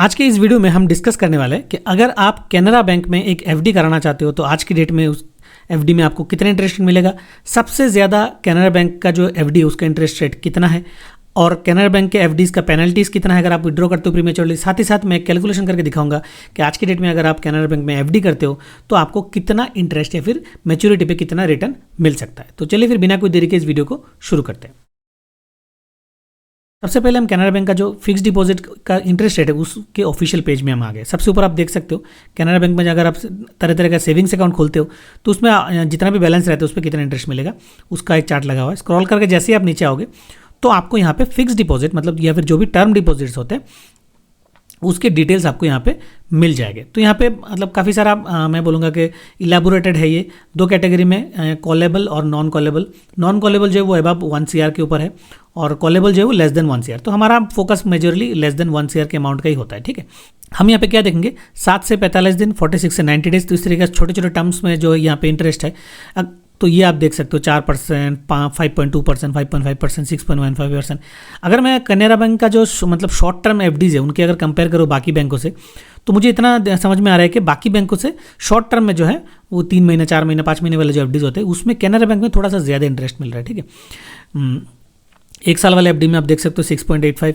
आज के इस वीडियो में हम डिस्कस करने वाले हैं कि अगर आप कैनरा बैंक में एक एफडी कराना चाहते हो तो आज की डेट में उस एफडी में आपको कितना इंटरेस्ट मिलेगा, सबसे ज़्यादा कैनरा बैंक का जो एफडी है उसका इंटरेस्ट रेट कितना है और कैनरा बैंक के एफडीज़ का पेनल्टीज़ कितना है अगर आप विड्रॉ करते हो प्रीमेच्योरली। साथ ही साथ मैं कैलकुलेशन करके दिखाऊंगा कि आज की डेट में अगर आप कैनरा बैंक में एफडी करते हो तो आपको कितना इंटरेस्ट या फिर मैच्योरिटी पे कितना रिटर्न मिल सकता है। तो चलिए फिर बिना कोई देरी के इस वीडियो को शुरू करते हैं। सबसे पहले हम कैनरा बैंक का जो फिक्स डिपॉजिट का इंटरेस्ट रेट है उसके ऑफिशियल पेज में हम आ गए। सबसे ऊपर आप देख सकते हो कैनरा बैंक में अगर आप तरह तरह का सेविंग्स अकाउंट खोलते हो तो उसमें जितना भी बैलेंस रहता है उस पर कितना इंटरेस्ट मिलेगा उसका एक चार्ट लगा हुआ है। स्क्रॉल करके जैसे ही आप नीचे आओगे तो आपको यहाँ पे फिक्स डिपॉजिट मतलब या फिर जो भी टर्म डिपॉजिट्स होते हैं उसके डिटेल्स आपको यहाँ पे मिल जाएंगे। तो यहाँ पे मतलब काफ़ी सारा मैं बोलूँगा कि इलेबोरेटेड है। ये दो कैटेगरी में कॉलेबल और नॉन कॉलेबल। नॉन कॉलेबल जो है वो अबव 1 CR के ऊपर है और कॉलेबल जो है वो लेस देन 1 CR। तो हमारा focus majorly less than 1 CR के अमाउंट का ही होता है। ठीक है, हम यहाँ पे क्या देखेंगे 7 से 45 दिन, 46 से 90 डेज। तो इस तरीके से छोटे छोटे टर्म्स में जो यहाँ पे इंटरेस्ट है तो ये आप देख सकते हो 4%, 5.2%, 5.5%, 6.15%। अगर मैं कैनरा बैंक का जो मतलब शॉर्ट टर्म एफडीज है उनके अगर कंपेयर करो बाकी बैंकों से तो मुझे इतना समझ में आ रहा है कि बाकी बैंकों से शॉर्ट टर्म में जो है वो 3 महीने, 4 महीने, 5 महीने वाले जो एफडीज होते हैं उसमें कैनरा बैंक में थोड़ा सा ज़्यादा इंटरेस्ट मिल रहा है। ठीक है, 1 साल वाले एफडी में आप देख सकते हो 6.85,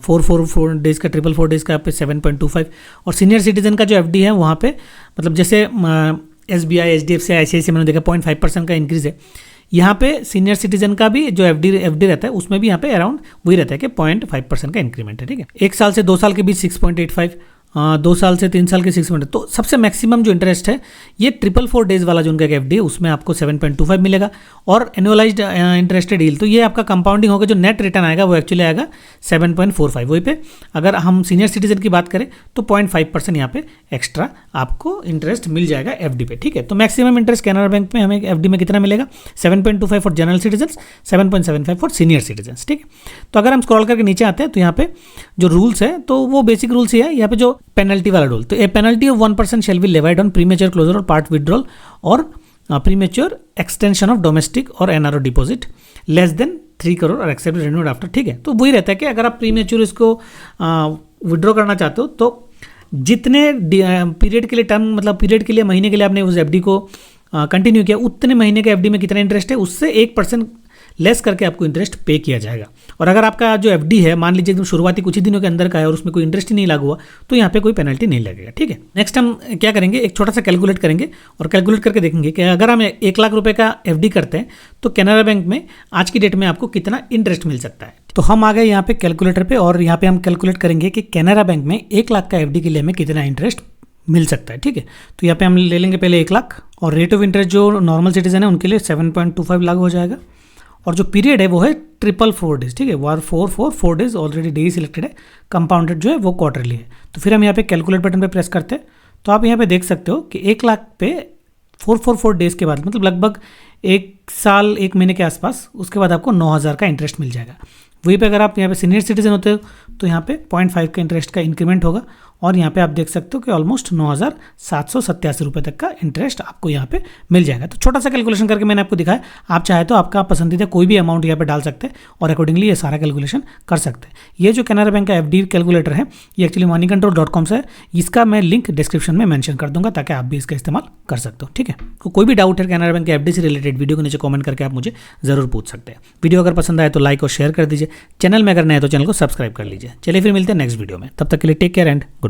4 डेज़ का 4 डेज़ का यहाँ पे 7.25 और सीनियर सिटीजन का जो एफडी है वहाँ पे मतलब जैसे SBI, HDFC, ICICI मैंने देखा 0.5% का इंक्रीज़ है। यहाँ पे सीनियर सिटीजन का भी जो एफडी रहता है उसमें भी यहाँ पे अराउंड वही रहता है कि 0.5% का इंक्रीमेंट है। ठीक है, 1 साल से 2 साल के बीच 6.85, 2 साल से 3 साल के 6. तो सबसे मैक्सिमम जो इंटरेस्ट है ये 444 डेज वाला जो उनका एफडी है उसमें आपको 7.25 मिलेगा और एनुअलाइज्ड इंटरेस्टेड यील्ड तो ये आपका कंपाउंडिंग होगा। जो नेट रिटर्न आएगा वो एक्चुअली आएगा 7.45। वही पे अगर हम सीनियर सिटीजन की बात करें तो 0.5% यहाँ पे एक्स्ट्रा आपको इंटरेस्ट मिल जाएगा एफडी पे। ठीक है, तो मैक्सिमम इंटरेस्ट कैनरा बैंक में हमें एफडी में कितना मिलेगा 7.25 for general citizen, 7.75 for senior citizen. ठीक है, तो अगर हम स्क्रॉल करके नीचे आते हैं तो यहाँ पे जो रूल्स है तो वो बेसिक रूल्स ही है। यहाँ पे जो पेनल्टी वाला रूल तो a penalty of 1% shall be levied on premature closure और पार्ट विड्रॉल और प्रीमेच्योर एक्सटेंशन ऑफ डोमेस्टिक और NRO deposit less than 3 crore और एक्सेप्ट रिन्यूड आफ्टर। ठीक है, तो वही रहता है कि अगर आप प्रीमेच्योर इसको विड्रॉ करना चाहते हो तो जितने पीरियड के लिए टर्म मतलब पीरियड के लिए महीने के लिए आपने उस एफडी को कंटिन्यू किया उतने महीने के एफडी में कितना इंटरेस्ट है उससे 1% लेस करके आपको इंटरेस्ट पे किया जाएगा। और अगर आपका जो एफडी है मान लीजिए एकदम शुरुआती कुछ ही दिनों के अंदर का है और उसमें कोई इंटरेस्ट ही नहीं लागू हुआ तो यहाँ पे कोई पेनल्टी नहीं लगेगा। ठीक है, नेक्स्ट हम क्या करेंगे एक छोटा सा कैलकुलेट करेंगे और कैलकुलेट करके देखेंगे कि अगर हम 1 लाख रुपए का एफडी करते हैं तो कैनरा बैंक में आज की डेट में आपको कितना इंटरेस्ट मिल सकता है। तो हम आ गए यहाँ पे कैलकुलेटर पे और यहाँ पे हम कैलकुलेट करेंगे कि कैनरा बैंक में 1 लाख का एफडी के लिए हमें कितना इंटरेस्ट मिल सकता है। ठीक है, तो यहाँ पे हम ले लेंगे पहले 1 लाख और रेट ऑफ इंटरेस्ट जो नॉर्मल सिटीजन है उनके लिए 7.25 लागू हो जाएगा और जो पीरियड है वो है 444 डेज। ठीक है, वो 4 डेज ऑलरेडी डे सिलेक्टेड है, कंपाउंडेड जो है वो क्वार्टरली है। तो फिर हम यहाँ पे कैलकुलेट बटन पे प्रेस करते हैं तो आप यहाँ पे देख सकते हो कि 1 लाख पे 444 डेज के बाद मतलब लगभग 1 साल 1 महीने के आसपास उसके बाद आपको 9,000 का इंटरेस्ट मिल जाएगा। वहीं पे अगर आप यहाँ पे सीनियर सिटीजन होते हो तो यहाँ पे 0.5 का इंटरेस्ट का इंक्रीमेंट होगा और यहाँ पे आप देख सकते हो कि ऑलमोस्ट 9,787 रुपये तक का इंटरेस्ट आपको यहाँ पे मिल जाएगा। तो छोटा सा कैलकुलेशन करके मैंने आपको दिखाया, आप चाहे तो आपका पसंदीदा कोई भी अमाउंट यहाँ पे डाल सकते हैं और अकॉर्डिंगली ये सारा कैलकुलेशन कर सकते हैं। ये जो कैनरा बैंक का एफडी कैलकुलेटर है ये एक्चुअली moneycontrol.com से है, इसका मैं लिंक डिस्क्रिप्शन में मेंशन कर दूंगा ताकि आप भी इसका इस्तेमाल कर सकते हो। ठीक है, तो कोई भी डाउट है कैनरा बैंक के एफडी से रिलेटेड वीडियो के नीचे कॉमेंट करके आप मुझे जरूर पूछ सकते हैं। वीडियो अगर पसंद आए तो लाइक और शेयर कर दीजिए, चैनल में अगर नए तो चैनल को सब्सक्राइब कर लीजिए। चलिए फिर मिलते हैं नेक्स्ट वीडियो में, तब तक के लिए टेक केयर एंड गुड।